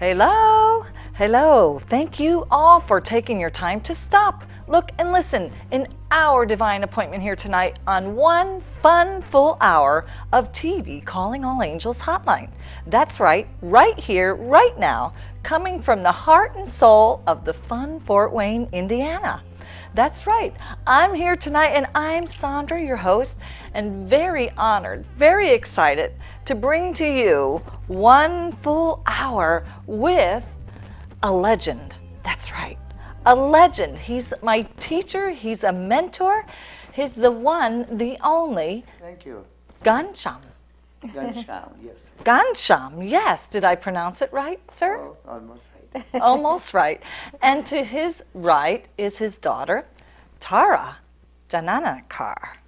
Hello, hello. Thank you all for taking your time to stop, look, and listen in our divine appointment here tonight on one fun full hour of TV Calling All Angels Hotline. That's right here, right now, coming from the heart and soul of the fun Fort Wayne, Indiana. That's right. I'm here tonight and I'm Sandra, your host, and very honored, very excited to bring to you one full hour with a legend. That's right. A legend. He's my teacher, he's a mentor, he's the one, the only. Thank you. Ghansham. Ghansham, yes. Ghansham, yes. Did I pronounce it right, sir? Oh, almost right. Almost right. And to his right is his daughter, Tara Jaynagarkar.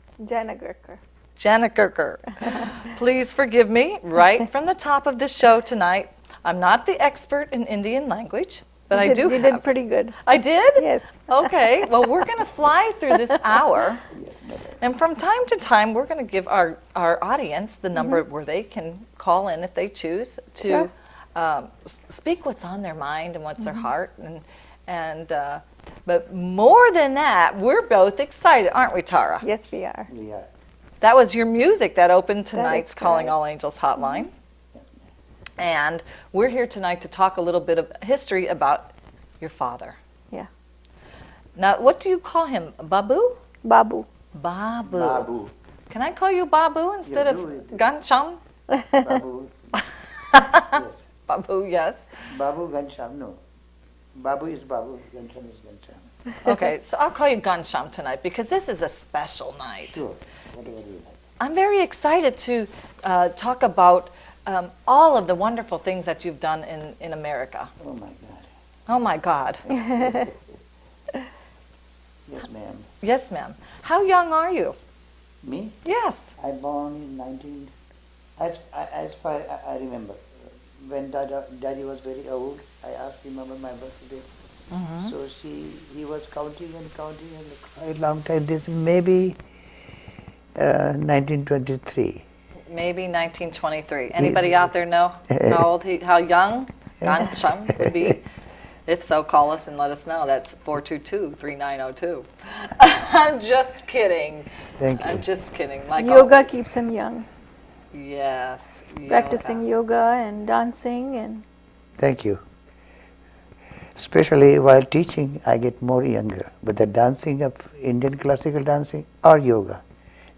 Jaynagarkar. Please forgive me right from the top of this show tonight. I'm not the expert in Indian language, but I do You have. did pretty good. I did? Yes. Okay. Well, we're going to fly through this hour. Yes, madam. And from time to time, we're going to give our audience the number where they can call in if they choose to Sure. speak what's on their mind and what's their heart. But more than that, we're both excited, aren't we, Tara? Yes, we are. We are. That was your music that opened tonight's Calling correct. All Angels Hotline. And we're here tonight to talk a little bit of history about your father. Yeah. Now, what do you call him? Babu? Babu. Babu. Babu. Can I call you Babu instead of do it. Ghansham? Babu. Yes. Babu, yes. Babu Ghansham, no. Babu is Babu, Ghansham is Ghansham. Okay, so I'll call you Ghansham tonight because this is a special night. Sure, whatever you like. I'm very excited to talk about all of the wonderful things that you've done in America. Oh my God. Oh my God. Yes, ma'am. Yes, ma'am. How young are you? Me? Yes. I born in 19... As far I remember, when Daddy was very old, I asked him about my birthday. So he was counting and quite a long time. This maybe 1923. Maybe 1923. Anybody out there know how old how young Ghansham would be? If so, call us and let us know. That's 422-3902. I'm just kidding. Thank you. I'm just kidding. Like Yoga always. keeps him young. Yes. Practicing yoga and dancing and Thank you. Especially while teaching, I get more younger. But the dancing of Indian classical dancing or yoga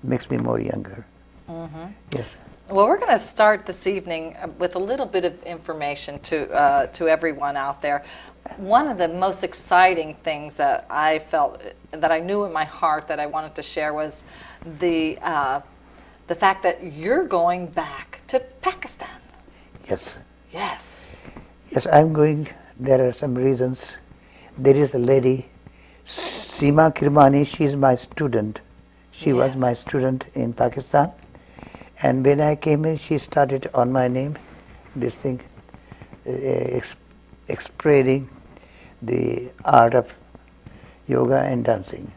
makes me more younger. Yes. Well, we're going to start this evening with a little bit of information to everyone out there. One of the most exciting things that I felt, that I knew in my heart that I wanted to share was the fact that you're going back to Pakistan. Yes. Yes. Yes, I'm going. There are some reasons. There is a lady, Seema Kirmani, she's my student. She was my Yes. student in Pakistan. And when I came in, she started on my name, this thing, explaining the art of yoga and dancing.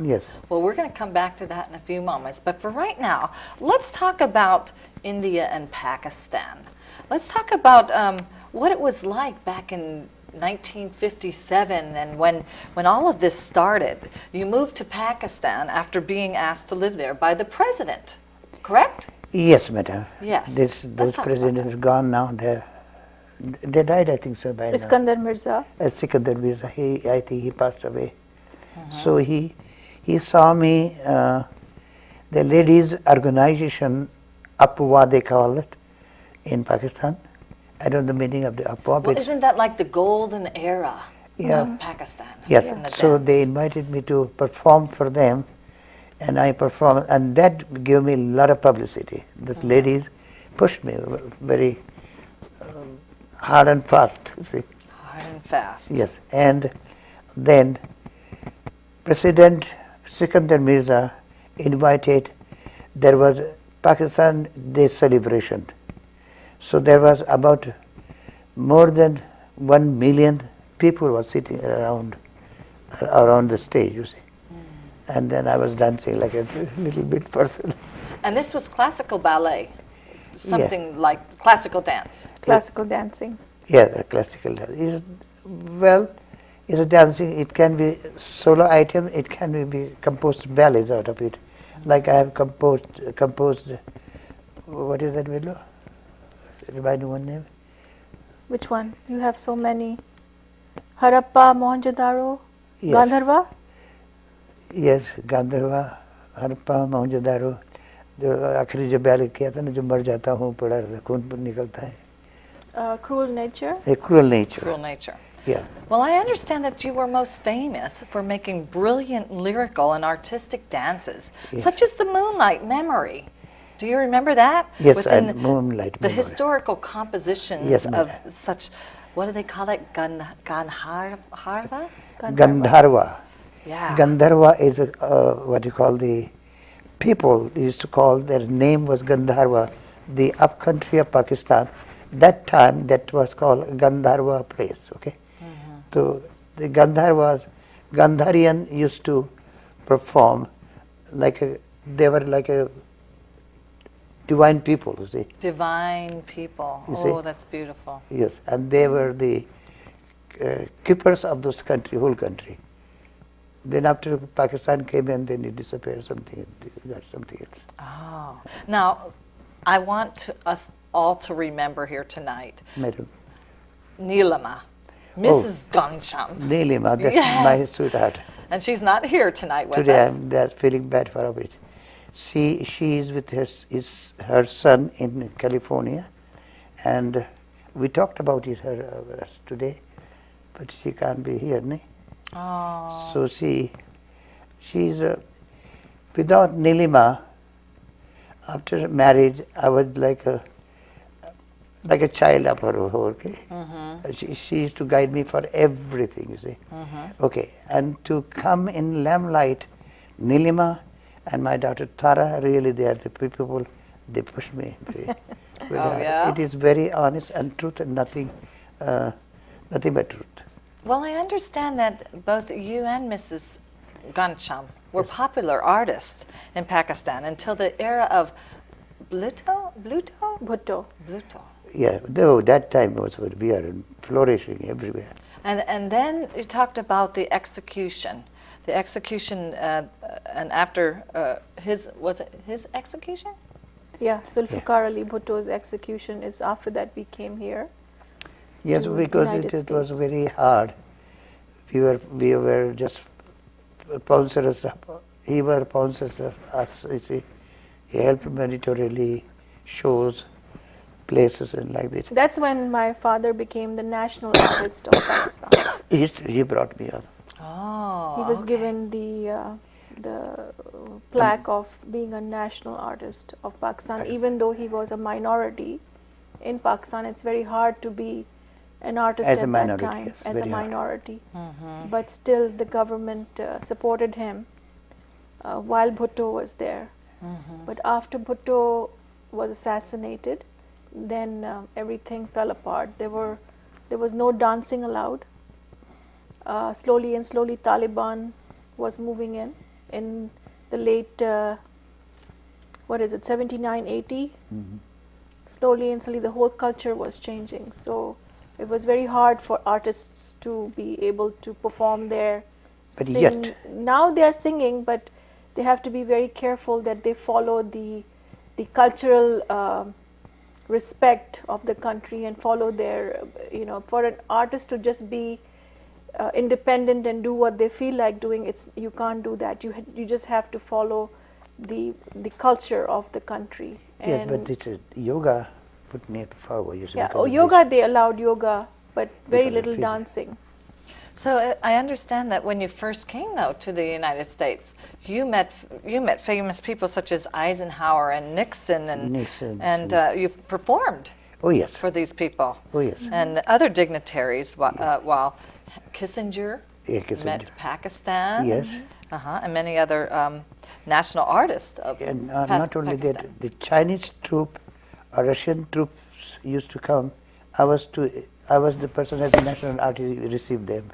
Yes. Well, we're going to come back to that in a few moments. But for right now, let's talk about India and Pakistan. Let's talk about what it was like back in 1957 and when all of this started. You moved to Pakistan after being asked to live there by the president, correct? Yes, madam. Yes. Those talk about presidents are gone now. They died, I think so, by now. Iskandar Mirza. Sikandar Mirza, I think he passed away. So he saw me, the ladies' organization, Apwa they call it, in Pakistan. I don't know the meaning of the Apwa. Well, isn't that like the golden era of Pakistan? Yes, in the so dance? they invited me to perform for them, and I performed, and that gave me a lot of publicity. These ladies pushed me very hard and fast, you see. Hard and fast. Yes, and then President Sikandar Mirza invited, there was Pakistan Day celebration. So there was about more than 1 million people were sitting around the stage, you see. And then I was dancing like a little bit person. And this was classical ballet, something like classical dance. Classical dancing. Yeah, classical dance. Well, it's a dancing. It can be solo item. It can be composed ballets out of it. Like I have composed. What is that below? Remind me one name. Which one? You have so many. Harappa, Mohenjo-daro, Yes. Gandharva? Yes, Gandharva, Harappa, Mohenjo-daro. जो आखिरी जो बैल किया था ना, जो मर जाता हूँ पड़ा रहता, खून निकलता है. Cruel Nature? A cruel nature. Cruel Nature. Yeah. Well, I understand that you were most famous for making brilliant lyrical and artistic dances, Yes. such as the Moonlight Memory. Do you remember that? Yes, Within and Moonlight the Memory. historical compositions Yes, of ma'am. such, what do they call it? Gandharva? Gandharva. Yeah. Gandharva is what you call the people used to call, their name was Gandharva, the upcountry of Pakistan. That time that was called Gandharva place, okay? So the Gandharvas, Gandharian used to perform they were like a divine people, you see. Divine people. You see? Oh, that's beautiful. Yes, and they were the keepers of this country, whole country. Then after Pakistan came in, then it disappeared, something else. Oh. Now, I want us all to remember here tonight Madam. Neelima, Mrs. Ghansham. Neelima, that's Yes. my sweetheart. And she's not here tonight with Today us. I'm just feeling bad for it. She is with her son in California, and we talked about it today, but she can't be here, ne? Oh. So she's without Neelima. After marriage, I was like a child of her. Okay, she used to guide me for everything. You see, okay, and to come in lamplight, Neelima and my daughter Tara, really they are the people. They push me. Yeah? It is very honest and truth, and nothing but truth. Well, I understand that both you and Mrs. Ghansham were popular artists in Pakistan until the era of Bhutto? Bhutto. Yeah, though that time was we are flourishing everywhere. And then you talked about the execution. The execution, and after was it his execution? Yeah, Zulfikar Ali Bhutto's execution is after that we came here. Yes, to because United it was States. very hard. We were just sponsors. He were sponsors of us. You see, he helped monetarily, shows, places, and like that. That's when my father became the national artist of Pakistan. He brought me up. Oh. He was okay. given the plaque of being a national artist of Pakistan. Even though he was a minority in Pakistan, it's very hard to be an artist As a at minority, that time yes, as a very hard. minority. But still, the government supported him while Bhutto was there. But after Bhutto was assassinated, then everything fell apart. There was no dancing allowed. Slowly and slowly, Taliban was moving in the late 79, 80. Slowly and slowly, the whole culture was changing. So it was very hard for artists to be able to perform there. But sing. yet- Now they are singing, but they have to be very careful that they follow the cultural respect of the country and follow their, for an artist to just be independent and do what they feel like doing, you can't do that. You just have to follow the culture of the country. Yes, but it's yoga put me forward. You see, Yeah, because of yoga, they allowed yoga, but very Because of little physics. dancing. So I understand that when you first came, though, to the United States, you met famous people such as Eisenhower and Nixon, and Nixon, you performed Oh yes. for these people. Oh yes. And other dignitaries, while Kissinger Yeah, Kissinger. met Pakistan. Yes. And many other national artists of And past not only Pakistan. that, the Chinese troop or Russian troops used to come. I was the person as a national artist who received them.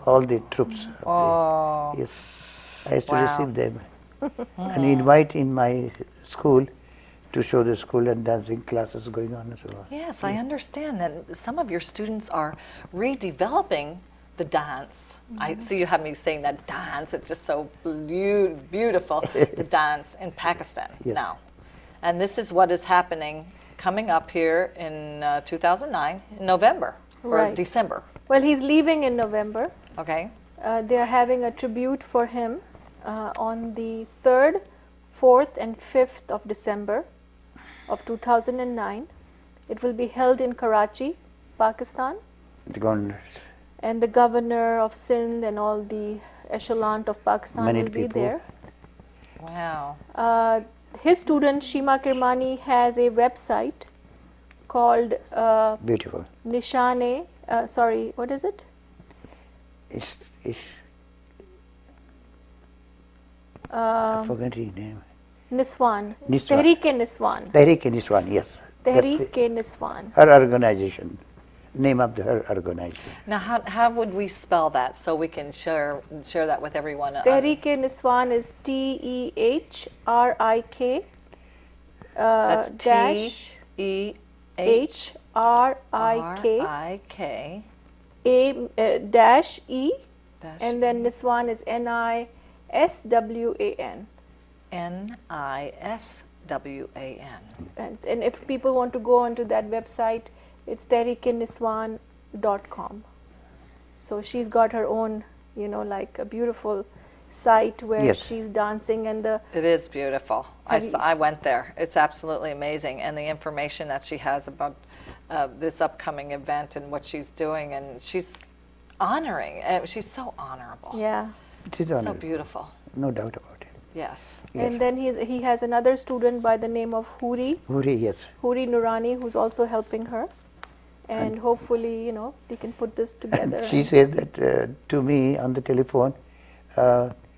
All the troops. Oh. Yes, I used to Wow. receive them and invite in my school to show the school and dancing classes going on as well. Yes, I understand that some of your students are redeveloping the dance. I see you have me saying that dance. It's just so beautiful, the dance in Pakistan Yes. now. And this is what is happening coming up here in 2009, in November or Right. December. Well, he's leaving in November. Okay? They are having a tribute for him on the 3rd, 4th, and 5th of December of 2009. It will be held in Karachi, Pakistan, The governors, and the governor of Sindh and all the echelon of Pakistan Many will be people. there. Wow. His student Shima Kirmani has a website called beautiful. Nishane. Sorry, what is it? I Um, forgot his name. Niswan. Niswan. Tehreek-e Niswan. Tehreek-e-Niswan, yes. That's Tehreek-e Niswan. her organization. Name of her organization. Now, how would we spell that so we can share that with everyone? Tehreek-e Niswan is Tehrik That's dash Tehrik dash E, dash and then Niswan is Niswan. Niswan. And if people want to go onto that website, it's tehreekiniswan.com. So she's got her own, like a beautiful site where Yes. she's dancing, and It is beautiful. Have you- I went there. It's absolutely amazing. And the information that she has about this upcoming event and what she's doing, and she's honoring. She's so honorable. yeah. It is So honored. beautiful. No doubt about it. Yes. Yes. And then he has another student by the name of Huri Yes. Nurani, who's also helping her, and hopefully they can put this together. She says that to me on the telephone,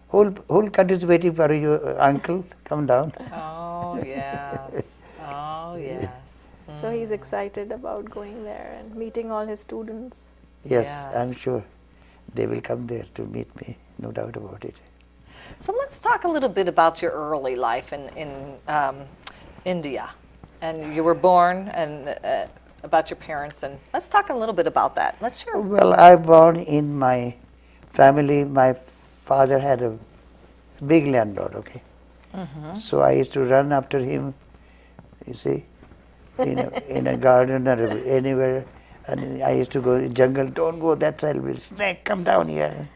whole country is waiting for you, uncle. Come down. Oh, yes. Oh, yes. So he's excited about going there and meeting all his students. Yes, Yes. I'm sure they will come there to meet me. No doubt about it. So let's talk a little bit about your early life in India. And you were born, and about your parents, and let's talk a little bit about that. Let's share. Well, I born in my family. My father had a big landlord. Okay, so I used to run after him. You see, in a garden or anywhere, and I used to go in jungle. Don't go that side. Will snake come down here.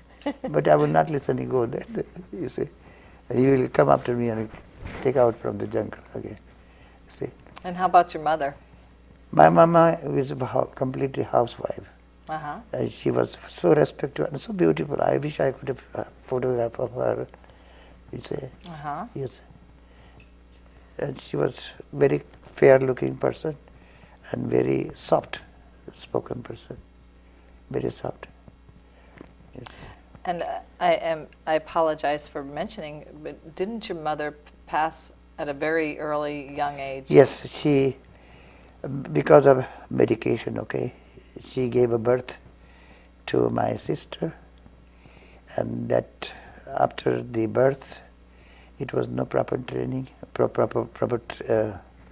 But I will not listen. He go there. You see, he will come after me and take out from the jungle again. You see, And how about your mother? my mama was completely housewife. Uh-huh. She was so respectful and so beautiful. I wish I could have a photograph of her. You say, Uh-huh. yes. And she was very fair-looking person and very soft-spoken person. Very soft. Yes. And I apologize for mentioning, but didn't your mother pass at a very early young age? Yes, she, because of medication, okay, she gave a birth to my sister, and that after the birth, it was no proper training, proper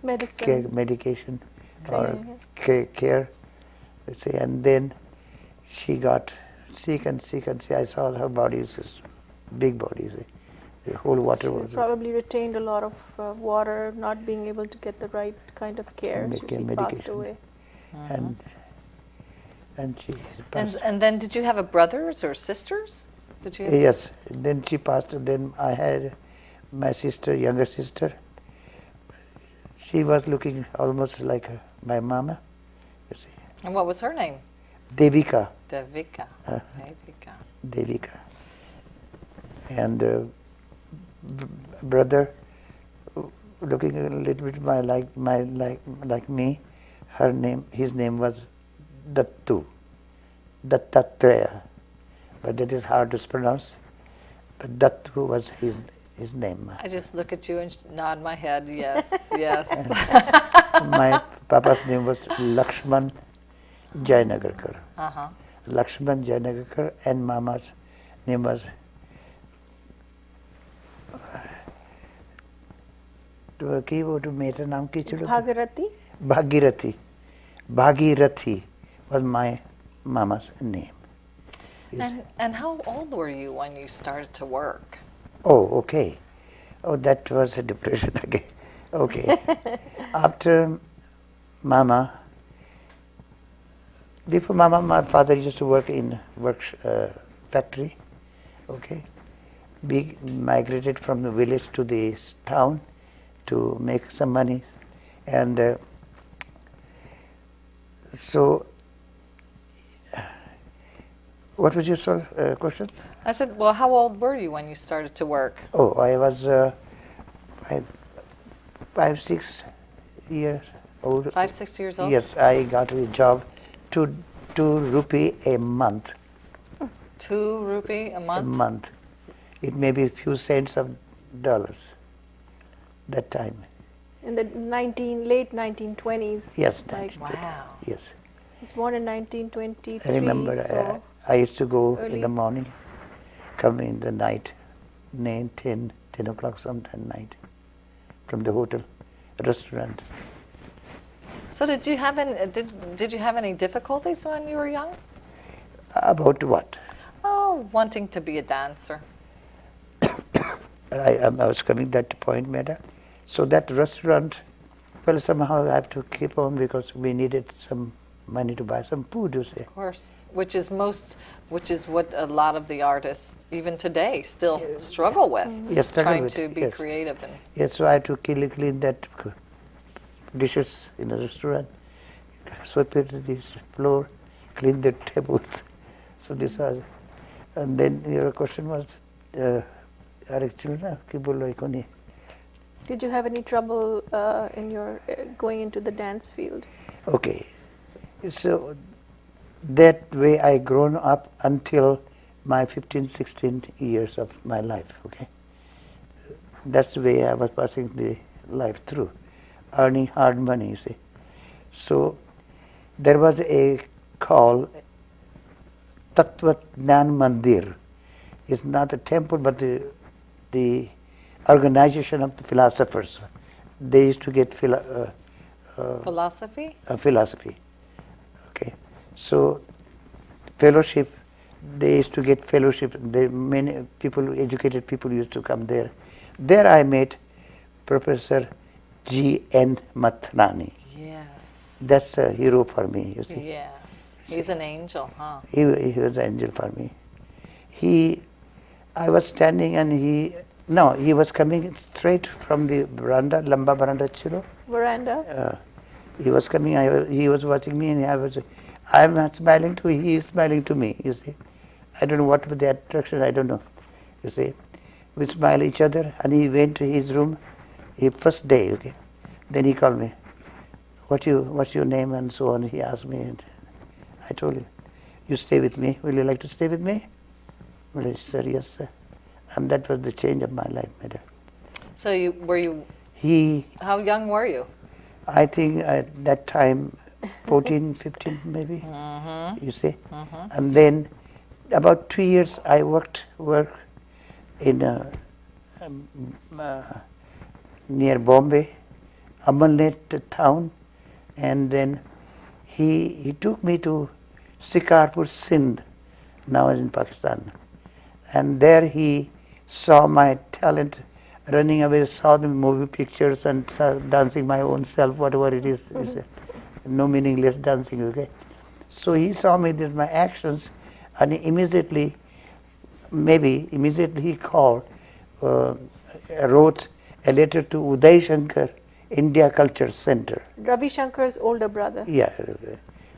Medicine. medication Training, or care, let's say, and then she got sick and sick and sick. I saw her body is big body, the whole water She was probably retained a lot of water, not being able to get the right kind of care. So she passed medication. away. and she passed. And then did you have a brothers or sisters? Did you? Yes, then she passed. Then I had my sister, younger sister. She was looking almost like my mama, you see. And what was her name? Devika. Devika. Uh-huh. Devika. Devika. And brother, looking a little bit like me. His name was Dattatreya, but that is hard to pronounce. But Dattu was his name. I just look at you and nod my head. Yes, yes. My papa's name was Lakshman Jaynagarkar. Uh-huh. Lakshman Jaynagarkar, and mama's name was तो की वो तो मेरा नाम की चलो Bhagirathi? Bhagirathi. Bhagirathi was my mama's name. And how old were you when you started to work? Oh, okay. Oh, that was a depression again. Okay. After Mama, before Mama, my father used to work in factory. Okay. We migrated from the village to the town to make some money, and so. What was your question? I said, well, how old were you when you started to work? Oh, I was 5, 6 years old. 5, 6 years old? Yes, I got a job, two rupee a month. 2 rupee a month? A month. It may be a few cents of dollars that time. In the late 1920s. Yes, Like, Wow. yes. he was born in 1923. I remember so I used to go early. in the morning, come in the night, 9, 10 o'clock sometime night, from the hotel, restaurant. So did you have any difficulties when you were young? About what? Oh, wanting to be a dancer. I was coming that point, Meda. So that restaurant, well, somehow I have to keep on because we needed some money to buy some food, you see. Of course. Which is what a lot of the artists, even today, still struggle with. Yes, struggle trying with, to be yes. creative. And Yes, so I had to clean that dishes in the restaurant, sweep it this floor, clean the tables. So this was, and then your question was, did you have any trouble in your going into the dance field? okay, so that way I grown up until my 15, 16 years of my life, okay. That's the way I was passing the life through, earning hard money, you see. So there was a call, Tattva Jnana Mandir. It's not a temple, but the organization of the philosophers. They used to get philosophy? Philosophy. Okay. So fellowship, they used to get fellowship. Many people, educated people used to come there. There I met Professor G.N. Mathrani. Yes. That's a hero for me, you see. Yes. He's an angel, huh? He was an angel for me. I was standing and he was coming straight from the veranda, Lamba Veranda Chiro. Veranda? He was coming, he was watching me and I'm smiling to him, he is smiling to me, you see. I don't know what was the attraction, I don't know, you see. We smile each other and he went to his room, first day, okay. Then he called me, what's your name and so on, he asked me and I told him, you stay with me, will you like to stay with me? Well, he said, yes, sir. And that was the change of my life, madam. So He, how young were you? I think at that time, 14, 15 maybe, you see. And then about 2 years I work in near Bombay, Amalnet town, and then he took me to Shikarpur, Sindh, now in Pakistan. And there he saw my talent, running away, saw the movie pictures and dancing my own self, whatever it is. No meaningless dancing, okay. So he saw me, this my actions, and he immediately he called, wrote a letter to Uday Shankar, India Culture Center. Ravi Shankar's older brother. Yeah.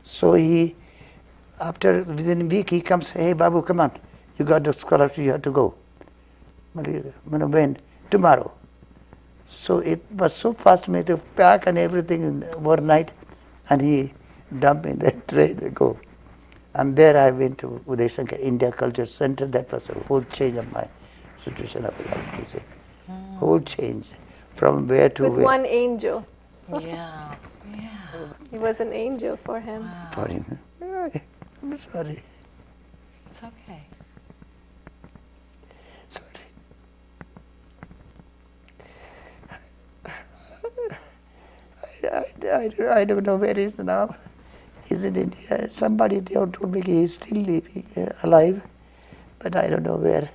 So within a week he comes, hey Babu, come on, you got the scholarship, you have to go. When? Tomorrow. So it was so fast me to pack and everything overnight, and he dumped me in the train to go. And there I went to Uday Shankar India Culture Center. That was a whole change of my situation of life, you see. Whole change. From where to With where. one angel. Yeah. He was an angel for him. Wow. For him. I'm sorry. It's okay. Sorry. I don't know where he is now. He's in India. Somebody told me he is still living, alive, but I don't know where.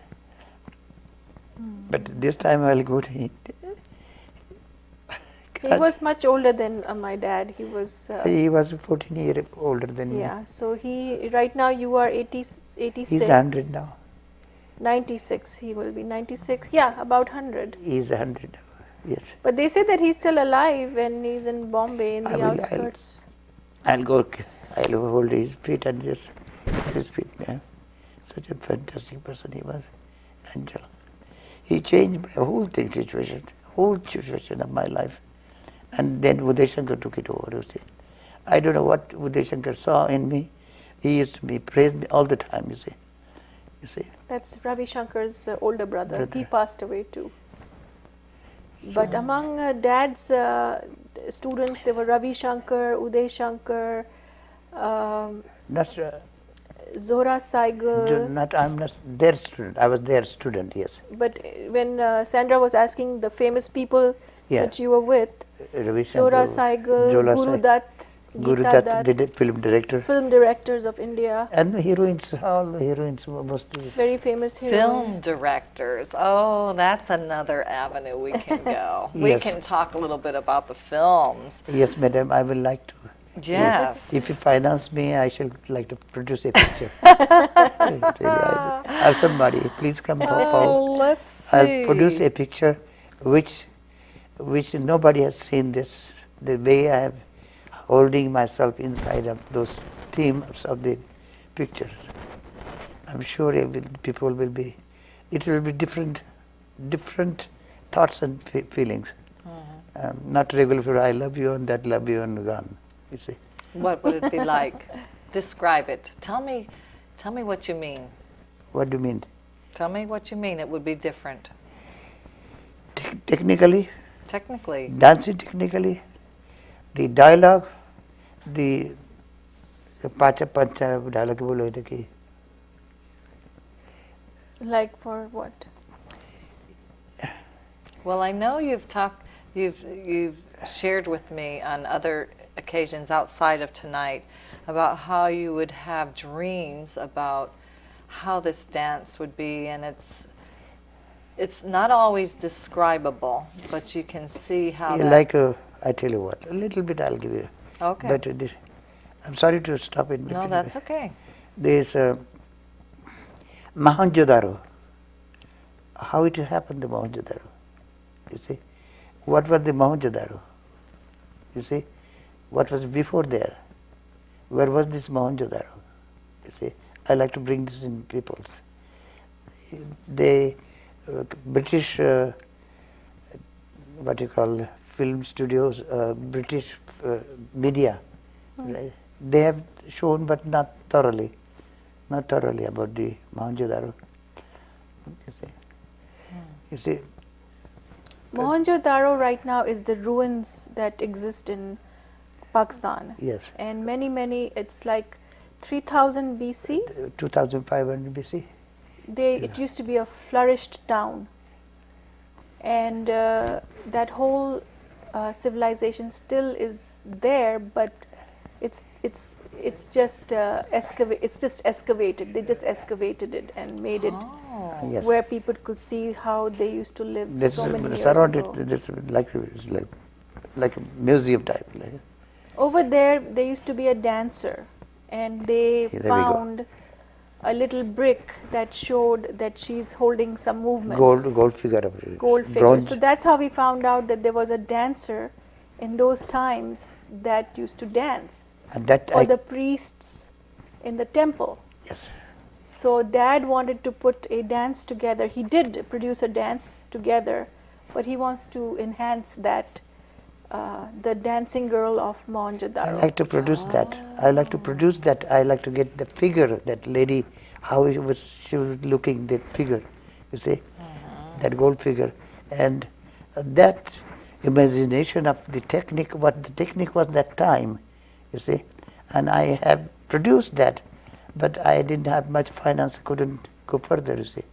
But this time I'll go to India. He was much older than my dad. He was. He was 14 years older than me. Yeah. So right now you are 86. He's 100 now. 96. He will be 96. Yeah, about 100. He's 100 now. Yes. But they say that he's still alive and he's in Bombay in the outskirts. I'll hold his feet and just kiss his feet. Yeah. Such a fantastic person he was. Angel. He changed my whole situation of my life. And then Uday Shankar took it over, you see. I don't know what Uday Shankar saw in me. He used to praise me all the time, you see. That's Ravi Shankar's older brother. He passed away too. But among Dad's students, there were Ravi Shankar, Uday Shankar, Zohra Saigal. I'm not their student. I was their student, yes. But when Sandra was asking the famous people that you were with, Zohra Saigal, Guru Dutt, Guru Dutt, the film director. Film directors of India. And heroines, all the heroines mostly. Very famous Film heroines. directors. Oh, that's another avenue we can go. We can talk a little bit about the films. Yes, madam, I will like to. Yes. If you finance me, I shall like to produce a picture. Or somebody, please come forward. Let's see. I'll produce a picture which nobody has seen this, the way I am holding myself inside of those themes of the pictures. I'm sure people will be, it will be different thoughts and feelings. Not regular, I love you and that love you and gone, you see. What would it be like? Describe it. Tell me what you mean. What do you mean? Tell me what you mean. It would be different. Technically, dancing technically, the dialogue, the pacha pancha dialogue bolo ki. Like for what? Well, I know you've shared with me on other occasions outside of tonight about how you would have dreams about how this dance would be, and it's not always describable, but you can see how I tell you what, a little bit I'll give you. Okay. But I'm sorry to stop it. No, that's okay. There's Mohenjo-daro. How it happened, the Mohenjo-daro? You see, what was the Mohenjo-daro? You see, what was before there? Where was this Mohenjo-daro? You see, I like to bring this in people's. British, what you call film studios, British media, right? They have shown, but not thoroughly about the Mohenjo-daro. You see. Mohenjo-daro right now is the ruins that exist in Pakistan. Yes. And many, it's like 3000 BC. 2500 BC. It used to be a flourished town, and that whole civilization still is there, but it's just excavated. They just excavated it and made it where people could see how they used to live so many years ago. This is like a museum type. Over there used to be a dancer, and they found a little brick that showed that she's holding some movements. Gold figure. Gold figure. So that's how we found out that there was a dancer in those times that used to dance for the priests in the temple. Yes. So Dad wanted to put a dance together. He did produce a dance together, but he wants to enhance that, the dancing girl of Mohenjo-daro. I like to produce that. I like to get the figure, that lady, how she was looking, that figure, you see, that gold figure. And that imagination of the technique, what the technique was that time, you see. And I have produced that, but I didn't have much finance, couldn't go further, you see.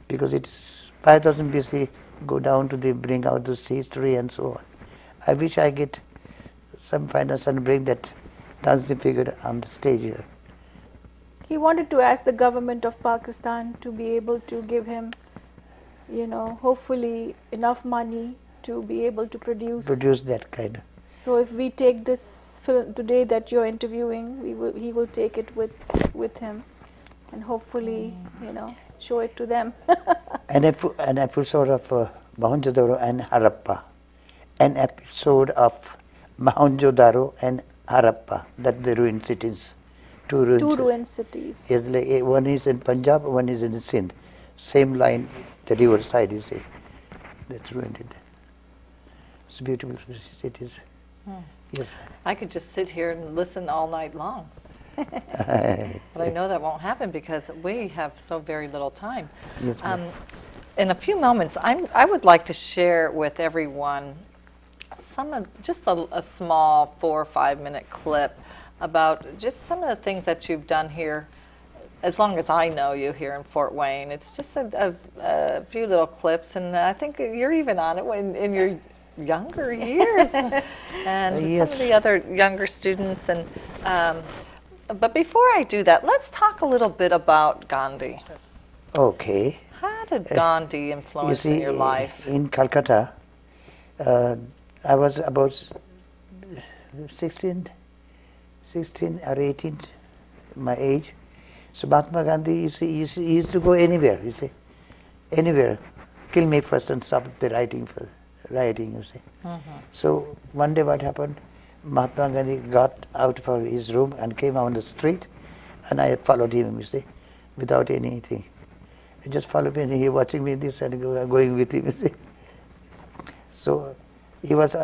Because it's 5000 BC, go down to bring out this history and so on. I wish I get some finance and bring that dancing figure on the stage here. He wanted to ask the government of Pakistan to be able to give him, hopefully enough money to be able to produce. Produce that kind of. So if we take this film today that you're interviewing, he will take it with him, and hopefully, show it to them. An episode of Mohenjo-daro and Harappa. An episode of Mohenjo-daro and Harappa, that the ruined cities. Two ruined cities. Yes, like, one is in Punjab, one is in Sindh. Same line, the river side, you see. That's ruined it. It's beautiful cities. Yes. I could just sit here and listen all night long. But I know that won't happen because we have so very little time. Yes, ma'am. In a few moments, I would like to share with everyone just a small 4 or 5 minute clip about just some of the things that you've done here. As long as I know you here in Fort Wayne, it's just a few little clips, and I think you're even on it in your younger years, and Yes. some of the other younger students. And but before I do that, let's talk a little bit about Gandhi. Okay. How did Gandhi influence in your life? In Calcutta, I was about 16 or 18, my age. So Mahatma Gandhi, he used to go anywhere, anywhere. Kill me first and stop the rioting, you see. So one day what happened, Mahatma Gandhi got out of his room and came on the street, and I followed him, you see, without anything. He just followed me, and he watching me this and going with him, you see. So he was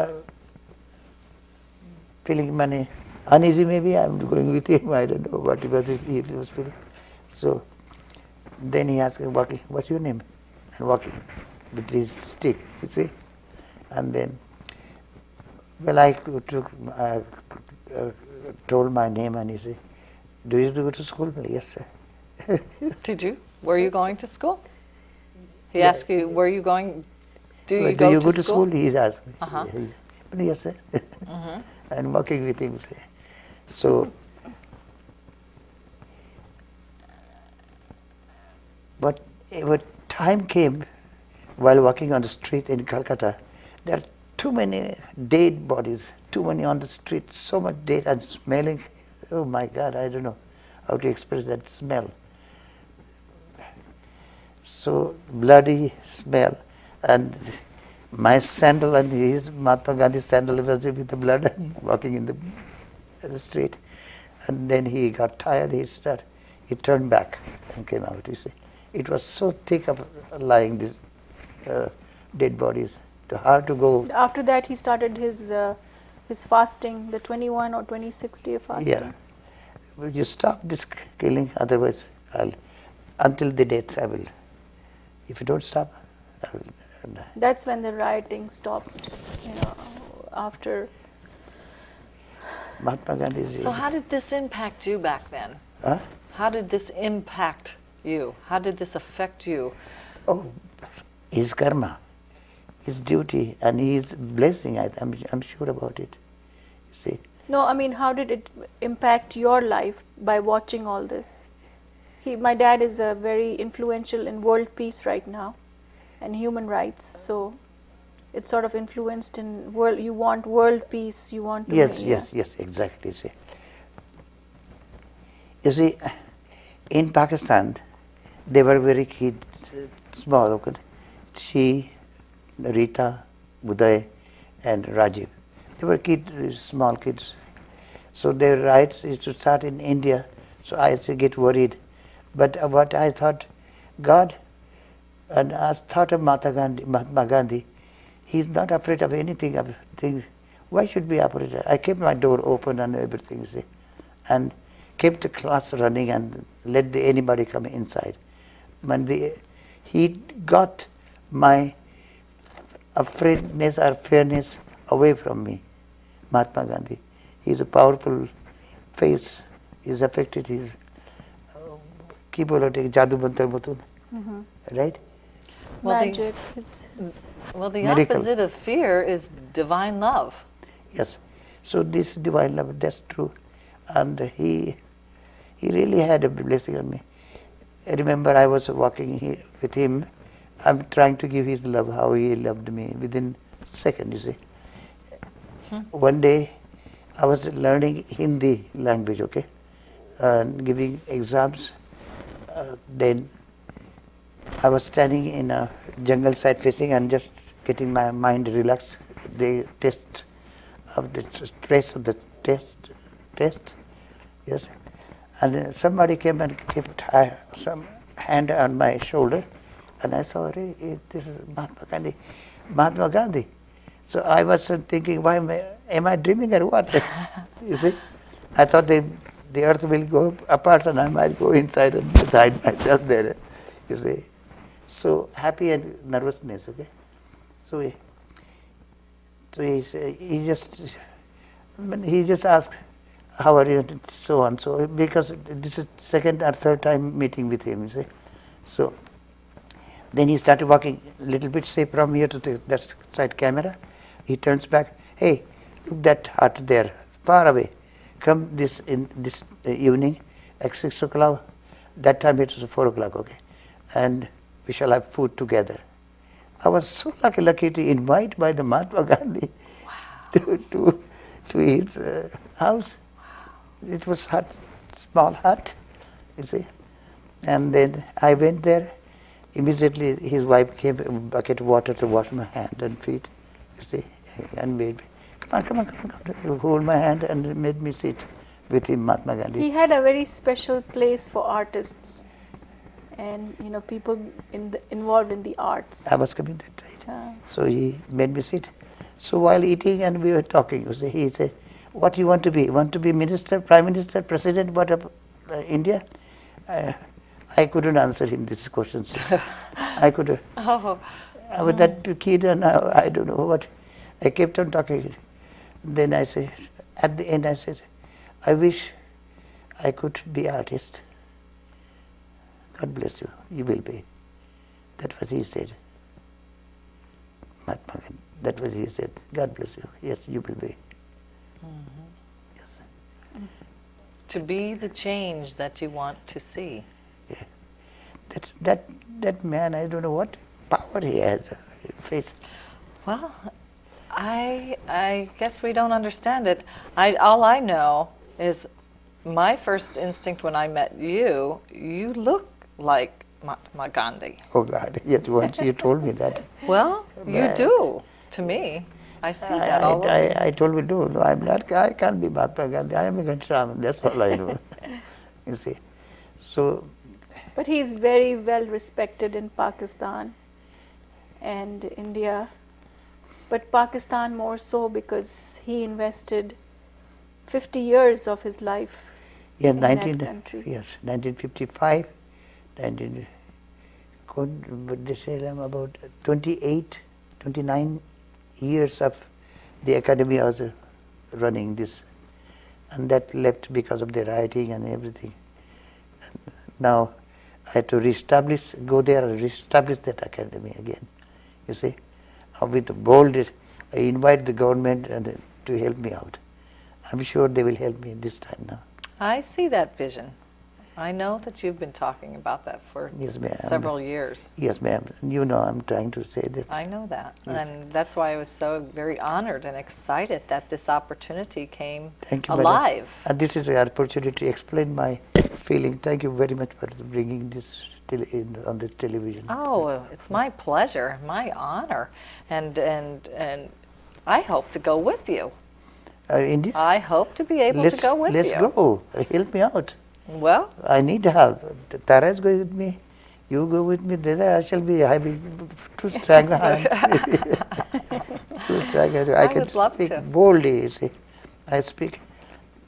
feeling uneasy maybe, I'm going with him, I don't know what he was feeling. So then he asked him, what's your name? And walking with his stick, you see. And then, well, I told my name, and he said, do you go to school? Well, yes, sir. Did you? Were you going to school? He Yeah. asked you, were you going? Do Well, you go to to school? He's asked me. Uh-huh. Well, yes, sir. And walking with him. So, but when time came, while walking on the street in Calcutta, there are too many dead bodies, too many on the street, so much dead and smelling. Oh my God, I don't know how to express that smell. So bloody smell, and my sandal and his Mahatma Gandhi's sandal was with the blood, walking in the street. And then he got tired, he turned back and came out, you see. It was so thick of lying, these dead bodies, hard to go. After that, he started his fasting, the 21 or 26 day fasting. Yeah. Will you stop this killing? Otherwise, until the death I will. If you don't stop, I will. That's when the rioting stopped, after. Mahatma Gandhi is. So how did this impact you back then? Huh? How did this impact you? How did this affect you? Oh, his karma, his duty, and his blessing. I'm sure about it. You see. No, I mean, how did it impact your life by watching all this? My dad is very influential in world peace right now, and human rights. So, it's sort of influenced in world. You want world peace. You want to. Yes, exactly. See. You see, in Pakistan, they were very kids, small. Okay? She, Rita, Uday, and Rajiv. They were kids, small kids. So their rights is to start in India. So I used to get worried. But what I thought, God, and I thought of Mahatma Gandhi, he's not afraid of anything, of things. Why should be afraid? I kept my door open and everything, see, and kept the class running and let anybody come inside. When he got my afraidness or fearness away from me, Mahatma Gandhi. He's a powerful face. He's affected his jadoo bantar batun, right? Well, Magic. Well, the Miracle. opposite of fear is divine love. Yes. So this divine love, that's true. And he really had a blessing on me. I remember I was walking with him. I'm trying to give his love, how he loved me within a second, you see. One day I was learning Hindi language, okay, and giving exams. Then I was standing in a jungle side facing and just getting my mind relaxed. The test of the stress of the test, yes. And somebody came and kept some hand on my shoulder, and I saw, hey, this is Mahatma Gandhi. So I was thinking, why am I dreaming or what? You see, I thought the earth will go apart and I might go inside and hide myself there. You see, so happy and nervousness. Okay, so he just asked, how are you, and so on. So because this is second or third time meeting with him, you see. So then he started walking a little bit, say from here to that side camera. He turns back, hey, look that hut there, far away. Come this evening at 6 o'clock. That time it was 4 o'clock, okay. And we shall have food together. I was so lucky to invite by the Mahatma Gandhi to his house. It was small hut, you see. And then I went there. Immediately his wife came with a bucket of water to wash my hand and feet, you see, and made me, come on, hold my hand and made me sit with him, Mahatma Gandhi. He had a very special place for artists and people involved in the arts. I was coming that night. So he made me sit. So while eating and we were talking, you see, he said, what do you want to be? Want to be minister, prime minister, president, what of India? I couldn't answer him these questions. I could. I was that kid, and I don't know what. I kept on talking. Then I said, at the end, I said, I wish I could be artist. God bless you. You will be. That was he said. Mahatma Gandhi. That was he said. God bless you. Yes, you will be. Yes. To be the change that you want to see. Yeah. That man, I don't know what power he has faced. Well, I guess we don't understand it. All I know is my first instinct when I met you, you look like Mahatma Gandhi. Oh God, yes, once you told me that. Well, you do, to me. I see that all over. I told me, no, I'm not, I can't be Mahatma Gandhi, I am a Ghansham, that's all I know. You see. So. But he is very well respected in Pakistan and India. But Pakistan more so because he invested 50 years of his life in that country. Yes, 1955, about 29 years of the academy was running this, and that left because of the rioting and everything. And now I had to go there and reestablish that academy again, you see. With bold, I invite the government to help me out. I'm sure they will help me this time now. I see that vision. I know that you've been talking about that for several years. Yes, ma'am. You know I'm trying to say that. I know that. Yes. And that's why I was so very honored and excited that this opportunity came Thank you, alive. Madam. And this is an opportunity to explain my feeling. Thank you very much for bringing this on the television. Oh, it's my pleasure, my honor. And I hope to go with you. India? I hope to be able to go with you. Let's go. Help me out. Well, I need help. Tara is going with me. You go with me. Then I shall be too strong. Too strong. I can speak boldly. You see, I speak.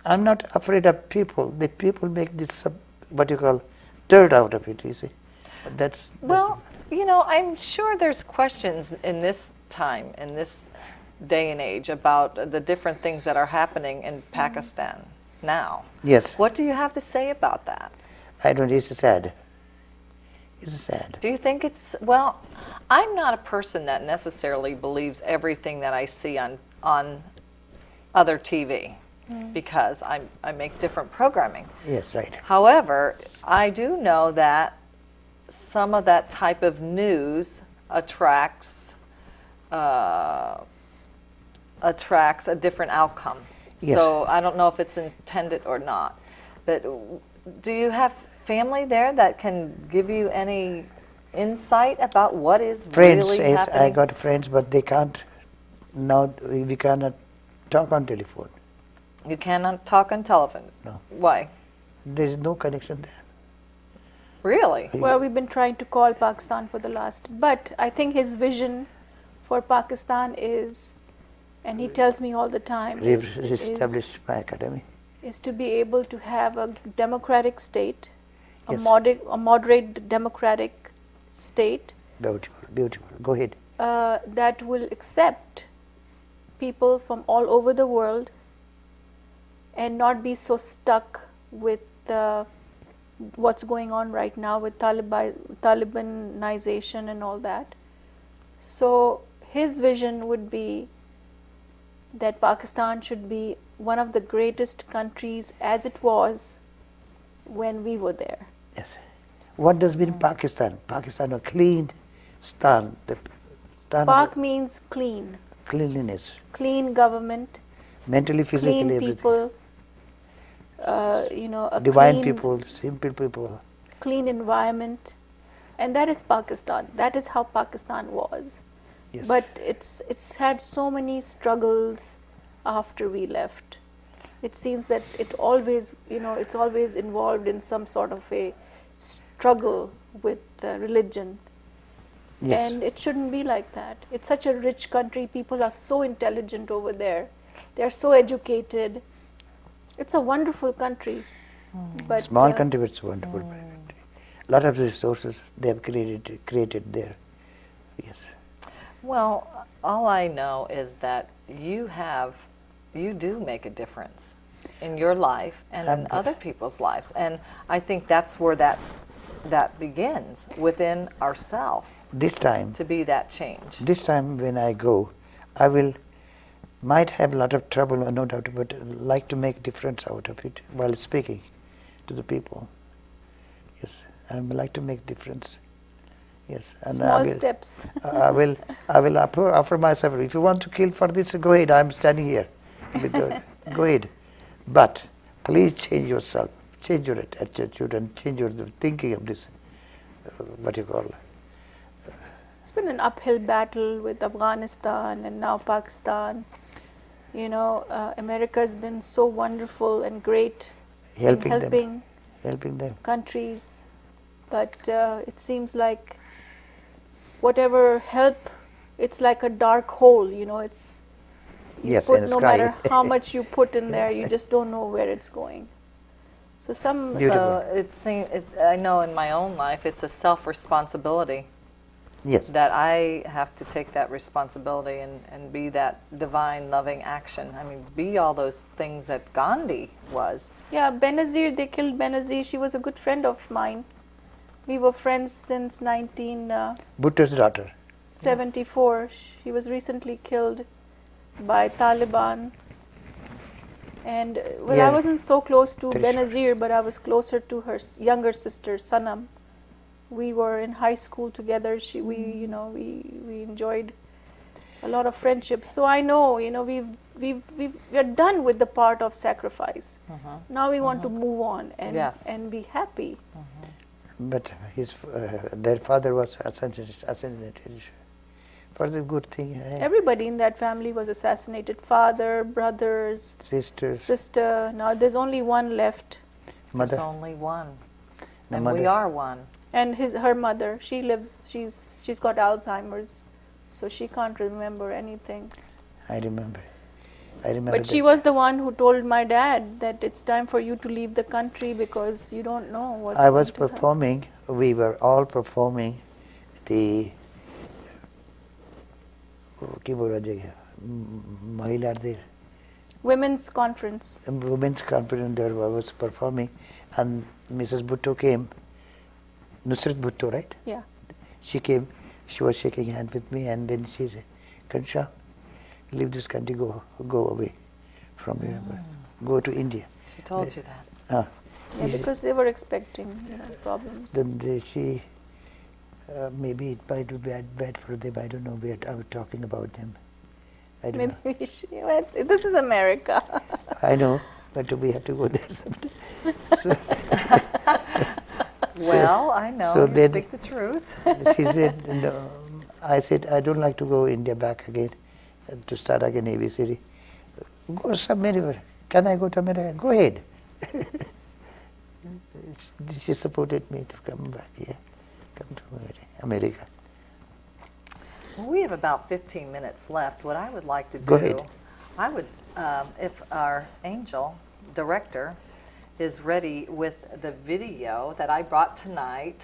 I'm not afraid of people. The people make this what you call dirt out of it. You see, that's well, you know, I'm sure there's questions in this time, in this day and age, about the different things that are happening in Pakistan now. Yes. What do you have to say about that? I don't. It's sad. It's sad. Do you think it's, well, I'm not a person that necessarily believes everything that I see on other TV because I make different programming. Yes, right. However, I do know that some of that type of news attracts a different outcome. Yes. So I don't know if it's intended or not. But do you have family there that can give you any insight about what is Friends, really yes, happening? I got friends, but they can't, now we cannot talk on telephone. You cannot talk on telephone. No. Why? There is no connection there. Really? Well, we've been trying to call Pakistan for the last, but I think his vision for Pakistan is, and he tells me all the time, Re-established my academy. is to be able to have a democratic state, a, Yes. a moderate democratic state Beautiful, beautiful. Go ahead. that will accept people from all over the world and not be so stuck with what's going on right now with Talibanization and all that. So his vision would be that Pakistan should be one of the greatest countries as it was when we were there. Yes. What does mean Pakistan? Pakistan, a clean stan. The stan Pak of means clean, cleanliness, clean government, mentally, physically, clean everything. people, a Divine clean, people, simple people. clean environment, and that is Pakistan. That is how Pakistan was. Yes. But it's had so many struggles after we left. It seems that it always, it's always involved in some sort of a struggle with religion. Yes. And it shouldn't be like that. It's such a rich country. People are so intelligent over there. They're so educated. It's a wonderful country. But Small country, but it's wonderful country. Lot of resources they have created there. Yes. Well, all I know is that you do make a difference in your life and in other people's lives. And I think that's where that begins, within ourselves, This time, to be that change. this time when I go, I might have a lot of trouble, no doubt, but like to make difference out of it while speaking to the people. Yes, I like to make difference. Yes, and small steps. I will offer myself. If you want to kill for this, go ahead. I'm standing here. Go ahead, but please change yourself, change your attitude, and change your thinking of this. What you call. It's been an uphill battle with Afghanistan and now Pakistan. America's been so wonderful and great in helping them. countries, but it seems like whatever help, it's like a dark hole. It's Yes, put, in the no sky. matter how much you put in there, you just don't know where it's going. So So I know in my own life, it's a self-responsibility. Yes. That I have to take that responsibility and be that divine loving action. I mean, be all those things that Gandhi was. Yeah, Benazir, they killed Benazir. She was a good friend of mine. We were friends since Bhutto's daughter. 1974. She was recently killed by Taliban. And I Yeah. wasn't so close to Trish. Benazir, but I was closer to her younger sister, Sanam. We were in high school together. We enjoyed a lot of friendship. So I know, we're done with the part of sacrifice. Now we want to move on and be happy. But their father was assassinated. For the good thing. Everybody in that family was assassinated. Father, brothers, Sisters, sister. Now there's only one left. There's mother. only one. The And we mother. are one. And her mother, she lives. She's got Alzheimer's, so she can't remember anything. I remember. But she was the one who told my dad that it's time for you to leave the country because you don't know what's I was going to happen. performing. We were all performing the. কি বলা যায়? মহিলাদের Women's conference. women's conference there I was performing, and Mrs. Bhutto came. Nusrat Bhutto, right? Yeah. She came. She was shaking hands with me, and then she said, "Ghansham, leave this country, go away." from here. Go to India. She told you that. Yeah, because they were expecting problems. Then she, maybe it might be bad for them. I don't know. I was talking about them. I don't know. Maybe we should, this is America. I know, but we have to go there sometime. So, Well, I know, so you then speak the truth. she said, no. I said, I don't like to go India back again, to start again ABCD. Go somewhere. Can I go to America? Go ahead. She supported me to come back here, come to America. Well, we have about 15 minutes left. What I would like to do, Go ahead. I would, if our angel director is ready with the video that I brought tonight,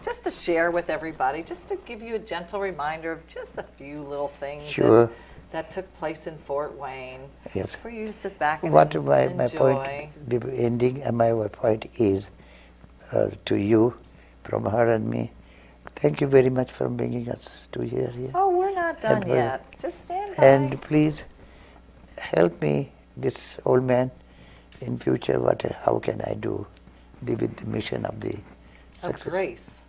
just to share with everybody, just to give you a gentle reminder of just a few little things Sure. that took place in Fort Wayne. Yes. For you to sit back and What enjoy. my point, before ending, my point is to you, from her and me. Thank you very much for bringing us to here. Oh, we're not done And yet. Just stand by. And please help me, this old man, in future. How can I do with the mission of the Of success? grace.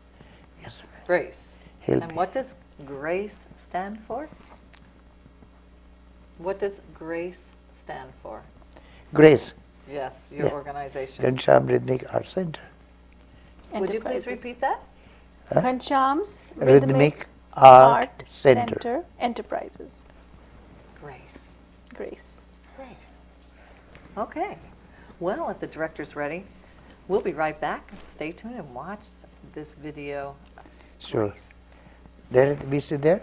Yes. Grace. Help And me. what does GRACE stand for? What does GRACE stand for? Grace. Yes, your Yeah. organization. Ghansham Rythmic Art Center. Would you please Enterprises. repeat that? Ghansham's Rhythmic Art Center. Center Enterprises. GRACE. Grace. GRACE. Okay. Well, if the director's ready, we'll be right back. Stay tuned and watch this video. Sure. GRACE. There, we sit there?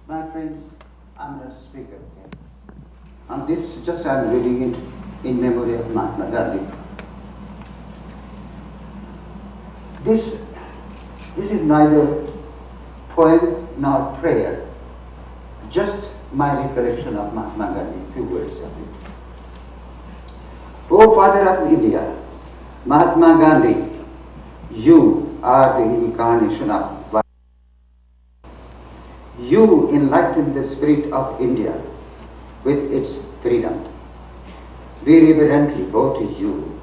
My friends, I'm a speaker, okay? And this, just I'm reading it in memory of Mahatma Gandhi. This is neither poem nor prayer, just my recollection of Mahatma Gandhi, few words of it. O Father of India, Mahatma Gandhi, you are the incarnation of life. You enlighten the spirit of India with its freedom. We reverently bow to you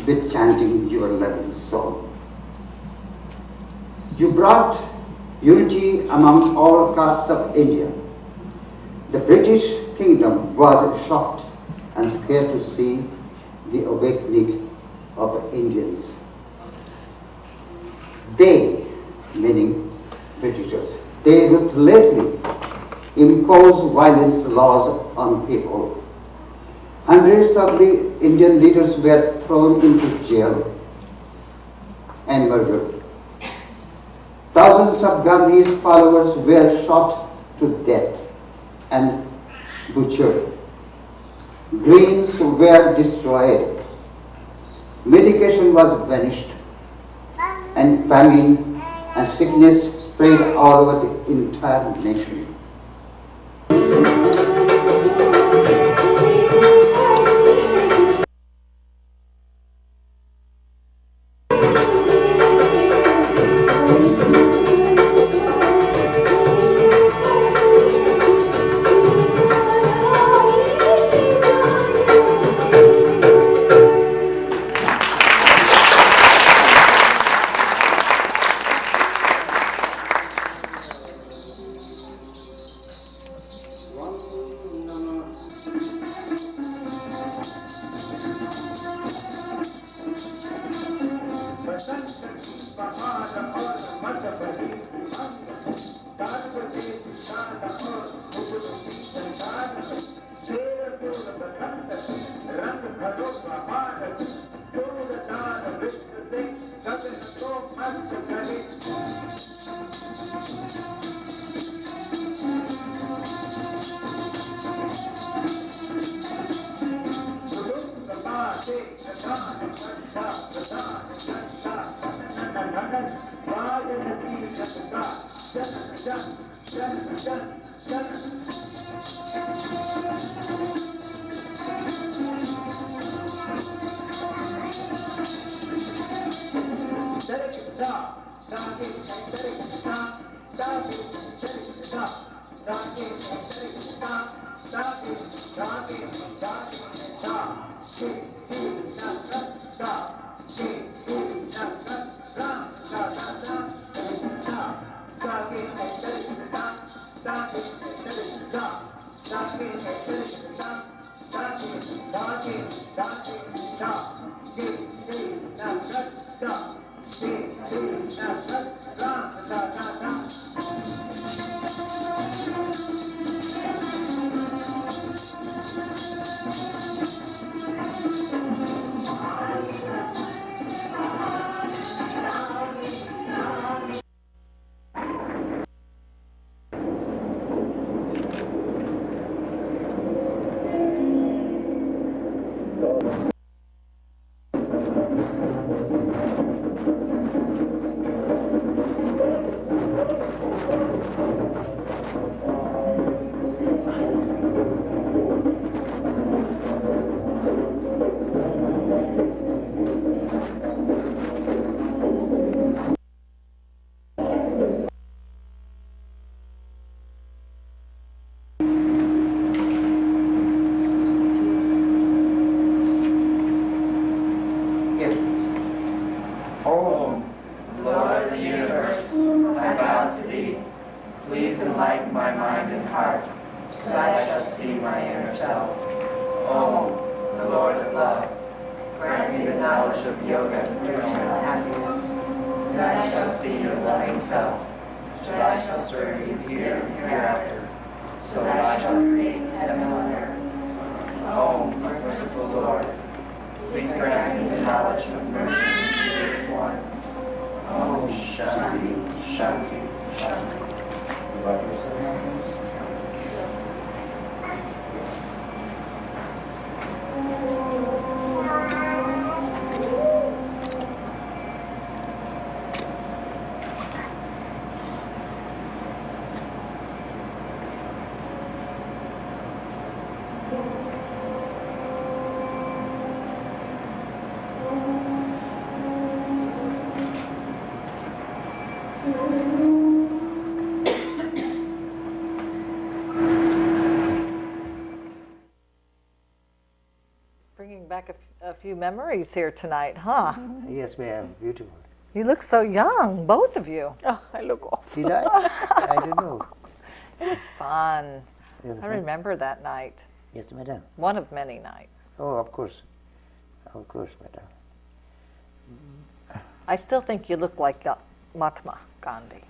with chanting your loving song. You brought unity among all castes of India. The British kingdom was shocked and scared to see the awakening of Indians. They, meaning Britishers, they ruthlessly impose violence laws on people. Hundreds of the Indian leaders were thrown into jail and murdered. Thousands of Gandhi's followers were shot to death, and butchered. Grains were destroyed. Medication was vanished. And famine and sickness spread all over the entire nation. Bringing back a few memories here tonight, huh? Yes, ma'am. Beautiful. You look so young, both of you. Oh, I look awful. Did I? I don't know. It was fun. Yes, I remember that night. Yes, madam. One of many nights. Oh, of course. Of course, madam. I still think you look like Mahatma Gandhi.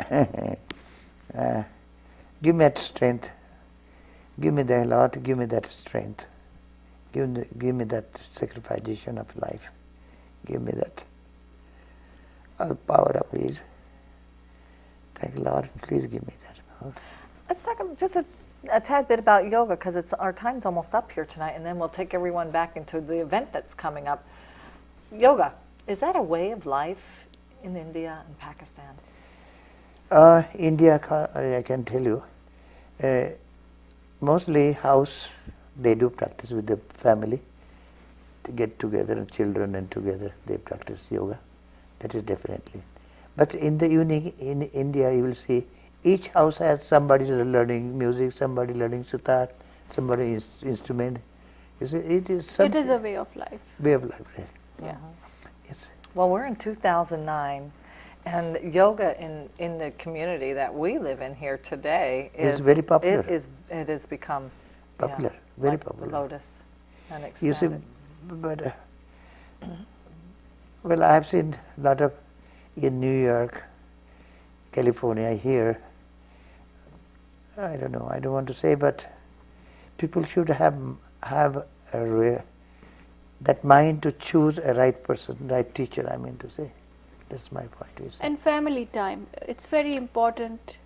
Give me that strength. Give me that Lord. Give me that strength. Give me that sacrification of life. Give me that power of His. Thank you, Lord. Please give me that power. Let's talk just a a tad bit about yoga, because it's our time's almost up here tonight, and then we'll take everyone back into the event that's coming up. Yoga, is that a way of life in India and Pakistan? India, I can tell you, mostly house, they do practice with the family, to get together, and children and together they practice yoga. That is definitely. But in the evening in India, you will see each house has somebody learning music, somebody learning sitar, somebody instrument. You see, it is something. It is a way of life. Way of life, right? Yeah. Yes. Well, we're in 2009, and yoga in the community that we live in here today is very popular. It has become popular, very like popular. the lotus and You see, expanded. but well, I have seen a lot of in New York, California here. I don't know. I don't want to say, but people should have that mind to choose a right person, right teacher. I mean to say, that's my point. Is And family time. It's very important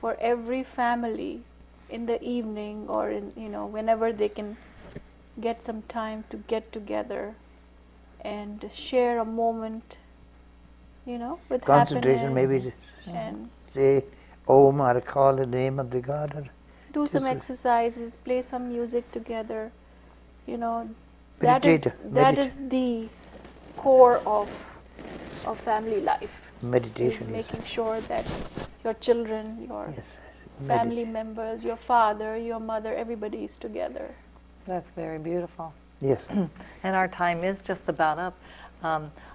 for every family in the evening or in whenever they can get some time to get together and share a moment, with concentration. happiness Maybe and say Om or call the name of the God. Or do some just exercises, play some music together. That Meditate. is the core of family life. meditation. Is Is making sure that your children, your yes, family members, your father, your mother, everybody is together. That's very beautiful. Yes. And our time is just about up.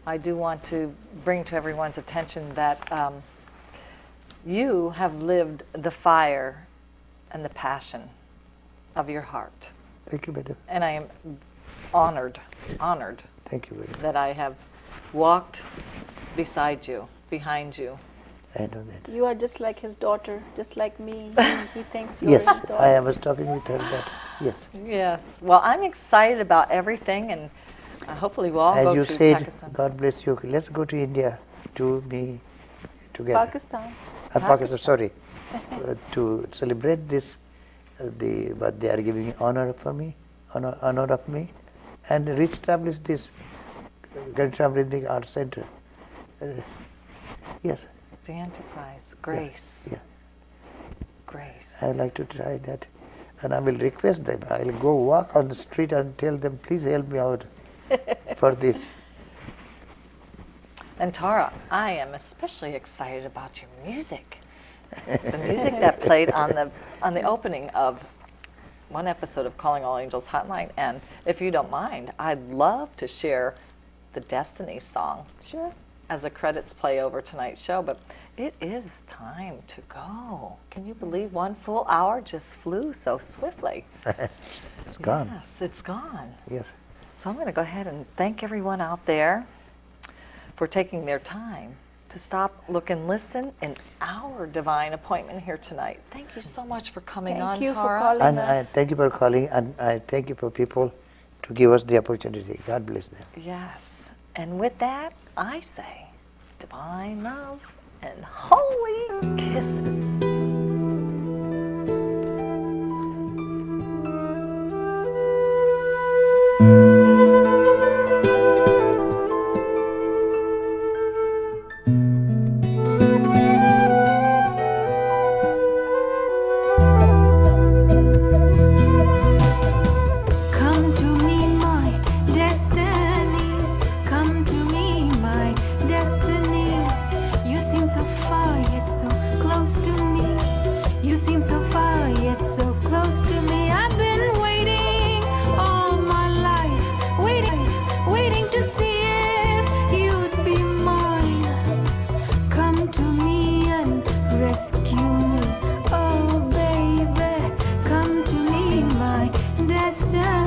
I do want to bring to everyone's attention that you have lived the fire and the passion of your heart. Thank you, madam. And I am honored Thank you very much. that I have walked beside you, behind you. I know that. You are just like his daughter, just like me. He thinks you're Yes, his daughter. I was talking with her that. Yes. Yes. Well, I'm excited about everything, and hopefully we'll all As go you to said, Pakistan. God bless you. Let's go to India, to me together. Pakistan. Pakistan, sorry, to celebrate this, what they are giving honor for me, honor of me, and re-establish this Ghansham Rythmic Art Center. Yes. The enterprise, grace, Yeah. grace. I like to try that, and I will request them. I will go walk on the street and tell them, please help me out for this. And Tara, I am especially excited about your music. The music that played on the opening of one episode of Calling All Angels Hotline. And if you don't mind, I'd love to share the Destiny song. Sure. As the credits play over tonight's show, but it is time to go. Can you believe 1 full hour just flew so swiftly? It's gone. Yes, it's gone. Yes. So I'm going to go ahead and thank everyone out there for taking their time to stop, look, and listen in our divine appointment here tonight. Thank you so much for coming on, Thank you for Tara. calling. And I thank you for calling, and I thank you for people to give us the opportunity. God bless them. Yes. And with that, I say divine love and holy kisses. Come to me, my destiny. Come to me, my destiny. You seem so far yet so close to me. You seem so far yet so close to me. I've been waiting all my life, waiting to see if you'd be mine. Come to me and rescue me. Oh baby, come to me, my destiny.